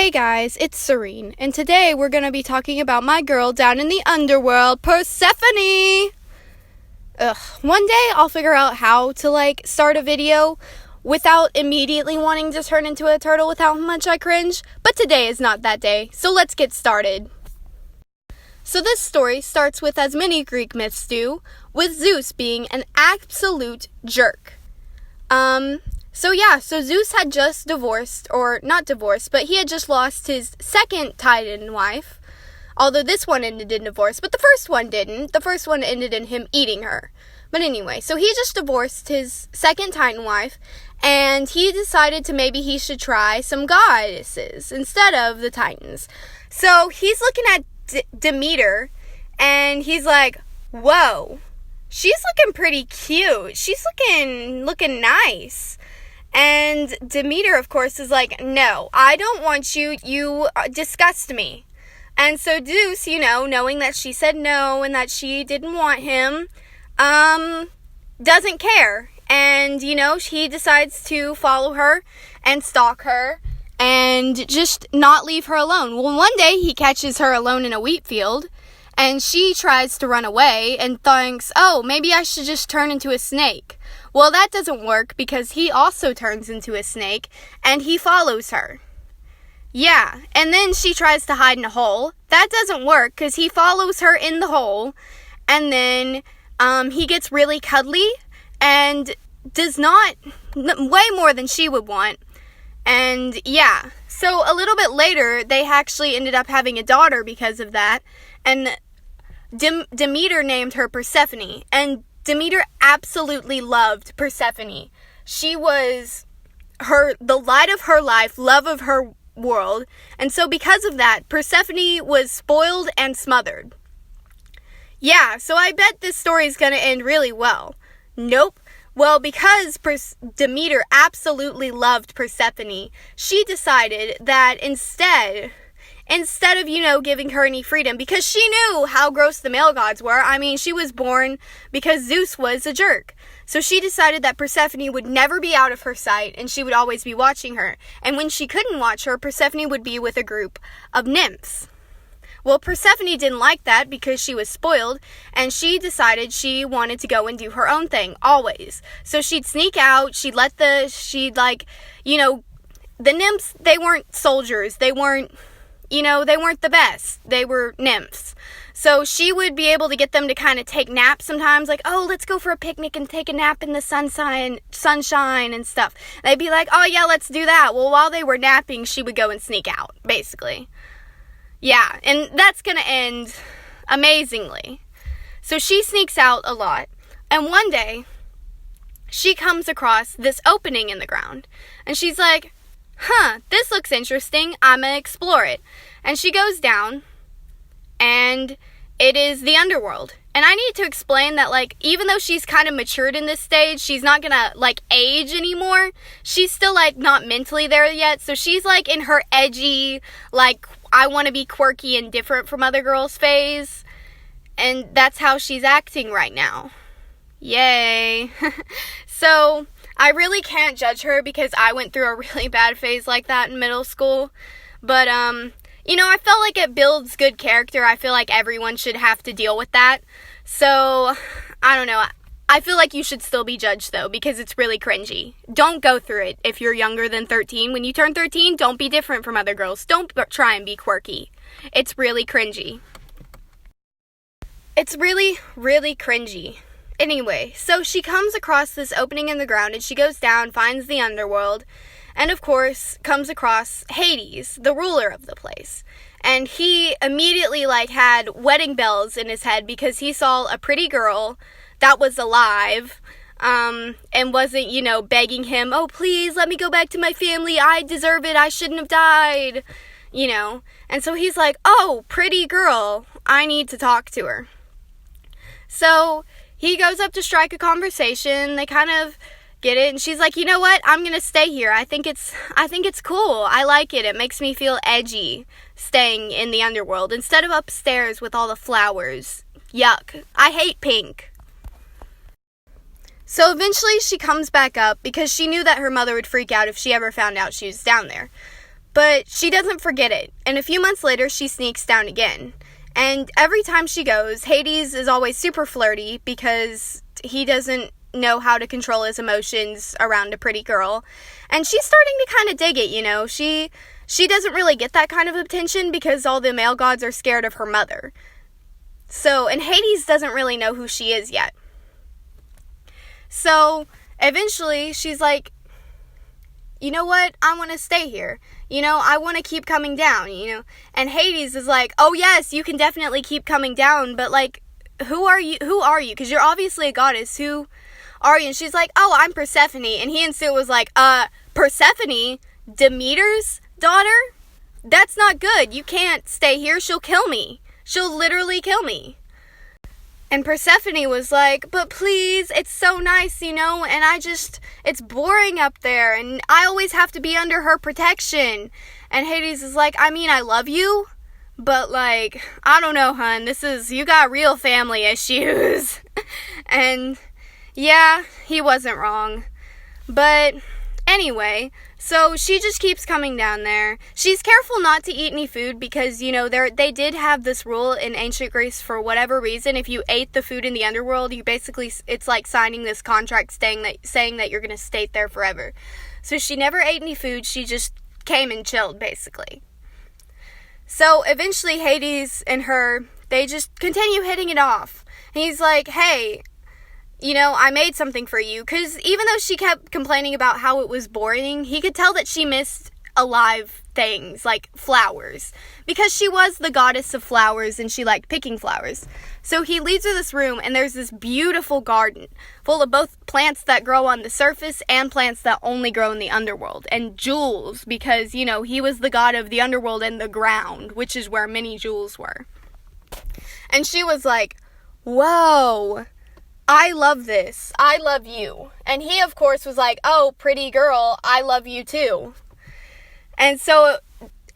Hey guys, it's Serene, and today we're going to be talking about my girl down in the underworld, Persephone! One day I'll figure out how to, start a video without immediately wanting to turn into a turtle with how much I cringe, but today is not that day, so let's get started. So this story starts with, as many Greek myths do, with Zeus being an absolute jerk. So Zeus had just but he had just lost his second Titan wife, although this one ended in divorce, but the first one didn't. The first one ended in him eating her. But anyway, so he just divorced his second Titan wife, and he decided to maybe he should try some goddesses instead of the Titans. So he's looking at Demeter, and he's like, whoa, she's looking pretty cute. She's looking nice. And Demeter, of course, is like, no, I don't want you. You disgust me. And so Zeus, knowing that she said no and that she didn't want him, doesn't care. And, he decides to follow her and stalk her and just not leave her alone. Well, one day he catches her alone in a wheat field, and she tries to run away and thinks, oh, maybe I should just turn into a snake. Well, that doesn't work because he also turns into a snake and he follows her. Yeah, and then she tries to hide in a hole. That doesn't work because he follows her in the hole, and then he gets really cuddly and does not, way more than she would want. And yeah, so a little bit later, they actually ended up having a daughter because of that, and Demeter named her Persephone, and Demeter absolutely loved Persephone. She was the light of her life, love of her world, and so because of that, Persephone was spoiled and smothered. Yeah, so I bet this story is going to end really well. Nope. Well, because Demeter absolutely loved Persephone, she decided that instead of, giving her any freedom, because she knew how gross the male gods were. I mean, she was born because Zeus was a jerk. So she decided that Persephone would never be out of her sight, and she would always be watching her. And when she couldn't watch her, Persephone would be with a group of nymphs. Well, Persephone didn't like that because she was spoiled, and she decided she wanted to go and do her own thing, always. So she'd sneak out, the nymphs, they weren't soldiers, they weren't the best. They were nymphs. So she would be able to get them to kind of take naps sometimes, like, oh, let's go for a picnic and take a nap in the sunshine and stuff. They'd be like, oh yeah, let's do that. Well, while they were napping, she would go and sneak out, basically. Yeah, and that's going to end amazingly. So she sneaks out a lot, and one day, she comes across this opening in the ground, and she's like, this looks interesting, I'm gonna explore it. And she goes down, and it is the underworld. And I need to explain that, even though she's kind of matured in this stage, she's not gonna, age anymore. She's still, not mentally there yet, so she's, in her edgy, I want to be quirky and different from other girls phase. And that's how she's acting right now. Yay. So I really can't judge her because I went through a really bad phase like that in middle school. But, I felt like it builds good character. I feel like everyone should have to deal with that. So, I don't know. I feel like you should still be judged, though, because it's really cringy. Don't go through it if you're younger than 13. When you turn 13, don't be different from other girls. Don't try and be quirky. It's really cringy. It's really, really cringy. Anyway, so she comes across this opening in the ground, and she goes down, finds the underworld, and of course, comes across Hades, the ruler of the place. And he immediately, had wedding bells in his head because he saw a pretty girl that was alive, and wasn't, begging him, oh, please, let me go back to my family, I deserve it, I shouldn't have died, And so he's like, oh, pretty girl, I need to talk to her. So he goes up to strike a conversation, they kind of get it, and she's like, you know what, I'm gonna stay here, I think it's cool, I like it makes me feel edgy, staying in the underworld, instead of upstairs with all the flowers. Yuck, I hate pink. So eventually she comes back up because she knew that her mother would freak out if she ever found out she was down there. But she doesn't forget it. And a few months later, she sneaks down again. And every time she goes, Hades is always super flirty because he doesn't know how to control his emotions around a pretty girl. And she's starting to kind of dig it, you know. She doesn't really get that kind of attention because all the male gods are scared of her mother. So, and Hades doesn't really know who she is yet. So, eventually, she's like, you know what? I want to stay here. You know, I want to keep coming down, you know. And Hades is like, oh yes, you can definitely keep coming down, but like, who are you? Because you're obviously a goddess. Who are you? And she's like, oh, I'm Persephone. And he and Sue was like, Persephone? Demeter's daughter? That's not good. You can't stay here. She'll kill me. She'll literally kill me. And Persephone was like, but please, it's so nice, you know, and it's boring up there, and I always have to be under her protection. And Hades is like, I mean, I love you, but like, I don't know, hun, you got real family issues. And yeah, he wasn't wrong. But anyway, so she just keeps coming down there. She's careful not to eat any food because, you know, they did have this rule in ancient Greece for whatever reason. If you ate the food in the underworld, it's like signing this contract saying that you're going to stay there forever. So she never ate any food. She just came and chilled, basically. So eventually Hades and her, they just continue hitting it off. And he's like, hey, you know, I made something for you. Because even though she kept complaining about how it was boring, he could tell that she missed alive things, like flowers. Because she was the goddess of flowers and she liked picking flowers. So he leads her this room and there's this beautiful garden full of both plants that grow on the surface and plants that only grow in the underworld. And jewels, because, you know, he was the god of the underworld and the ground, which is where many jewels were. And she was like, whoa, I love this. I love you. And he, of course, was like, oh, pretty girl, I love you too. And so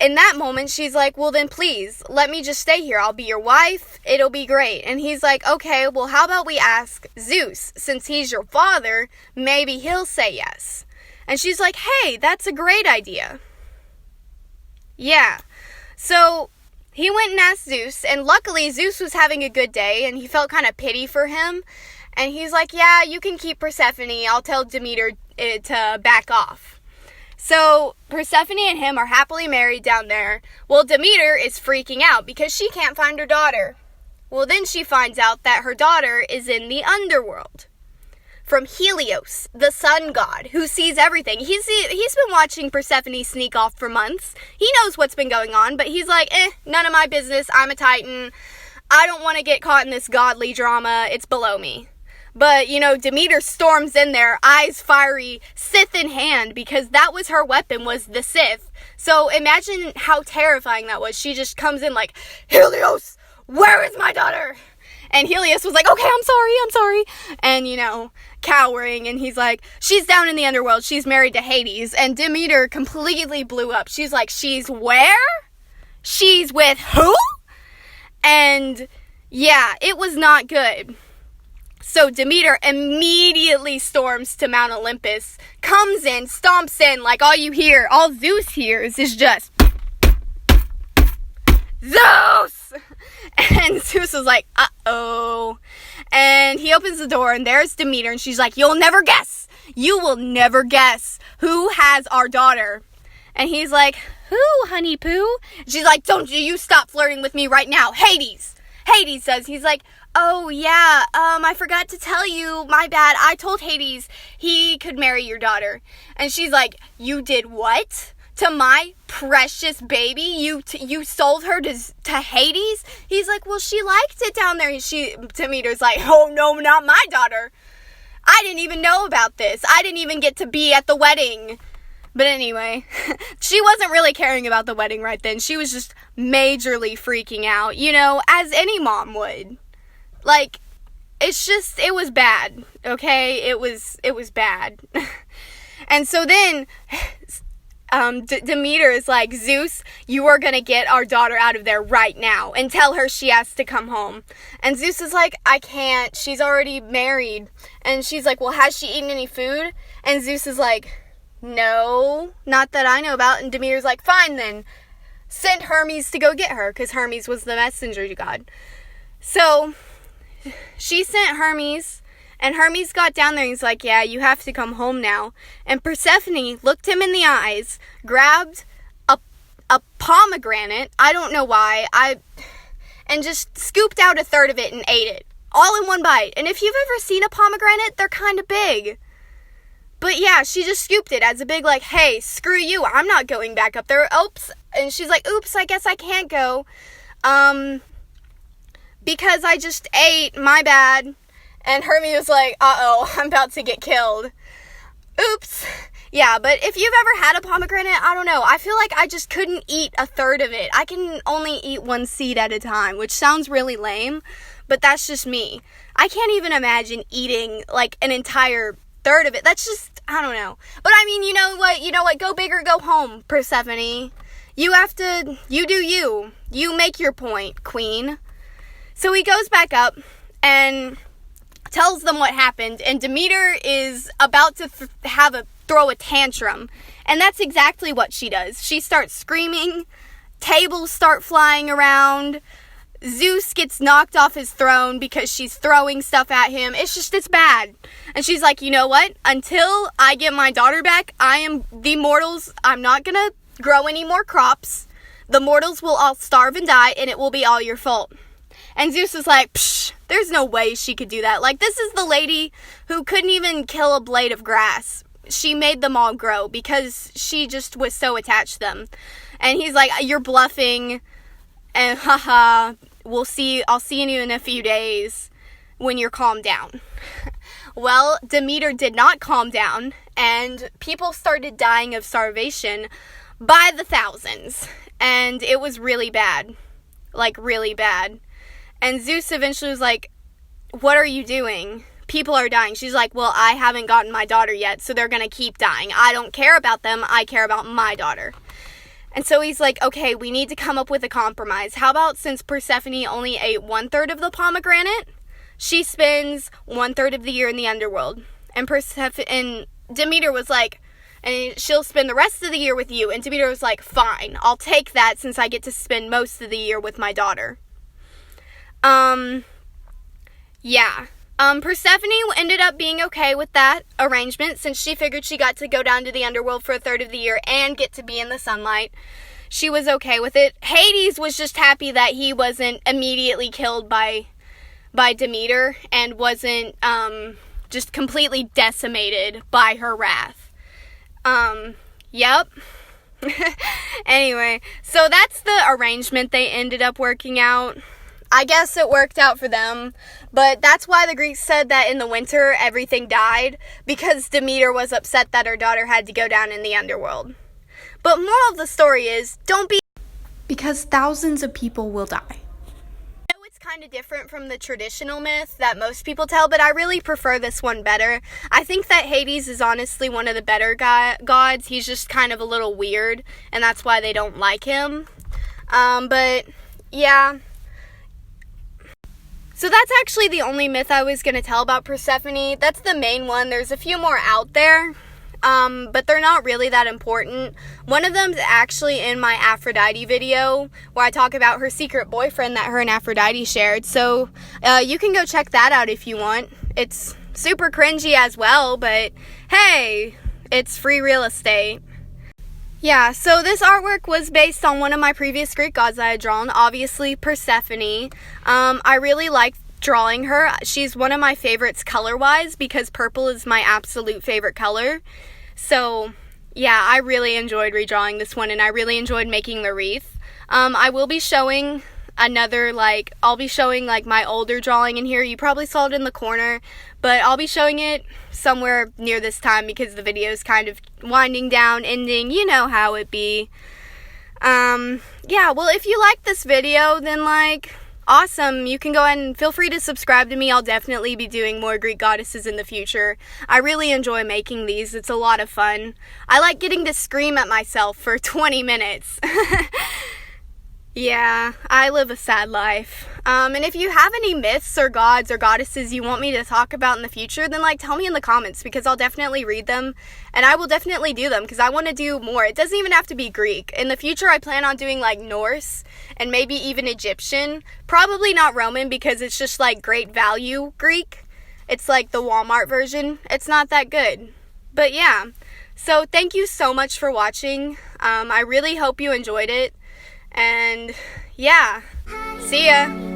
in that moment, she's like, well, then please, let me just stay here. I'll be your wife. It'll be great. And he's like, okay, well, how about we ask Zeus? Since he's your father, maybe he'll say yes. And she's like, hey, that's a great idea. Yeah. So he went and asked Zeus, and luckily Zeus was having a good day, and he felt kind of pity for him. And he's like, yeah, you can keep Persephone. I'll tell Demeter to back off. So Persephone and him are happily married down there. Well, Demeter is freaking out because she can't find her daughter. Well, then she finds out that her daughter is in the underworld. From Helios, the sun god, who sees everything. He's been watching Persephone sneak off for months. He knows what's been going on, but he's like, none of my business. I'm a titan. I don't want to get caught in this godly drama. It's below me. But, you know, Demeter storms in there, eyes fiery, scythe in hand, because that was her weapon, was the scythe. So imagine how terrifying that was. She just comes in like, Helios, where is my daughter? And Helios was like, okay, I'm sorry. And, you know, cowering, and he's like, she's down in the underworld, she's married to Hades. And Demeter completely blew up. She's like, she's where? She's with who? And, yeah, it was not good. So Demeter immediately storms to Mount Olympus, comes in, stomps in, like all Zeus hears is just, Zeus! And Zeus was like, uh-oh. And he opens the door, and there's Demeter, and she's like, you will never guess who has our daughter. And he's like, who, honey poo? She's like, don't you stop flirting with me right now, Hades. Hades says, he's like, oh, yeah, I forgot to tell you, my bad, I told Hades he could marry your daughter. And she's like, you did what? To my precious baby? You sold her to Hades? He's like, well, she liked it down there. And Demeter's like, oh, no, not my daughter. I didn't even know about this. I didn't even get to be at the wedding. But anyway, she wasn't really caring about the wedding right then. She was just majorly freaking out, you know, as any mom would. Like, it was bad, okay? It was bad. And so then, Demeter is like, Zeus, you are gonna get our daughter out of there right now and tell her she has to come home. And Zeus is like, I can't, she's already married. And she's like, well, has she eaten any food? And Zeus is like, no, not that I know about. And Demeter's like, fine then, send Hermes to go get her, because Hermes was the messenger god. So she sent Hermes, and Hermes got down there and he's like, yeah, you have to come home now. And Persephone looked him in the eyes, grabbed a pomegranate, I don't know why, and just scooped out a third of it and ate it. All in one bite. And if you've ever seen a pomegranate, they're kind of big. But yeah, she just scooped it as a big like, hey, screw you, I'm not going back up there. Oops. And she's like, oops, I guess I can't go. Because I just ate, my bad. And Hermes was like, uh-oh, I'm about to get killed. Oops. Yeah, but if you've ever had a pomegranate, I don't know. I feel like I just couldn't eat a third of it. I can only eat one seed at a time, which sounds really lame, but that's just me. I can't even imagine eating, like, an entire third of it. That's just, I don't know. But I mean, you know what, go big or go home, Persephone. You do you. You make your point, queen. So he goes back up and tells them what happened, and Demeter is about to throw a tantrum, and that's exactly what she does. She starts screaming, tables start flying around, Zeus gets knocked off his throne because she's throwing stuff at him. It's bad. And she's like, you know what? Until I get my daughter back, the mortals, I'm not gonna grow any more crops. The mortals will all starve and die, and it will be all your fault. And Zeus is like, psh, there's no way she could do that. Like, this is the lady who couldn't even kill a blade of grass. She made them all grow because she just was so attached to them. And he's like, you're bluffing, and haha, I'll see you in a few days when you're calmed down. Well, Demeter did not calm down, and people started dying of starvation by the thousands. And it was really bad. Like, really bad. And Zeus eventually was like, what are you doing? People are dying. She's like, well, I haven't gotten my daughter yet, so they're going to keep dying. I don't care about them. I care about my daughter. And so he's like, okay, we need to come up with a compromise. How about since Persephone only ate 1/3 of the pomegranate, she spends 1/3 of the year in the underworld. And Demeter was like, and she'll spend the rest of the year with you. And Demeter was like, fine, I'll take that since I get to spend most of the year with my daughter. Yeah. Persephone ended up being okay with that arrangement since she figured she got to go down to the underworld for 1/3 of the year and get to be in the sunlight. She was okay with it. Hades was just happy that he wasn't immediately killed by Demeter and wasn't just completely decimated by her wrath. Yep. Anyway, so that's the arrangement they ended up working out. I guess it worked out for them, but that's why the Greeks said that in the winter everything died, because Demeter was upset that her daughter had to go down in the underworld. But moral of the story is, because thousands of people will die. I know it's kind of different from the traditional myth that most people tell, but I really prefer this one better. I think that Hades is honestly one of the better gods. He's just kind of a little weird, and that's why they don't like him. But yeah. So that's actually the only myth I was going to tell about Persephone. That's the main one. There's a few more out there, but they're not really that important. One of them's actually in my Aphrodite video, where I talk about her secret boyfriend that her and Aphrodite shared. So you can go check that out if you want. It's super cringy as well, but hey, it's free real estate. Yeah, so this artwork was based on one of my previous Greek gods I had drawn, obviously Persephone. I really liked drawing her. She's one of my favorites color-wise because purple is my absolute favorite color. So, yeah, I really enjoyed redrawing this one, and I really enjoyed making the wreath. I will be showing I'll be showing my older drawing in here. You probably saw it in the corner, but I'll be showing it somewhere near this time because the video is kind of winding down, ending, you know how it be. Yeah, well, if you like this video, then awesome. You can go ahead and feel free to subscribe to me. I'll definitely be doing more Greek goddesses in the future. I really enjoy making these. It's a lot of fun. I like getting to scream at myself for 20 minutes. Yeah, I live a sad life. And if you have any myths or gods or goddesses you want me to talk about in the future, then like tell me in the comments, because I'll definitely read them and I will definitely do them, because I want to do more. It doesn't even have to be Greek. In the future I plan on doing like Norse and maybe even Egyptian. Probably not Roman, because it's just like great value Greek. It's like the Walmart version. It's not that good. But yeah. So thank you so much for watching. I really hope you enjoyed it. And yeah. See ya.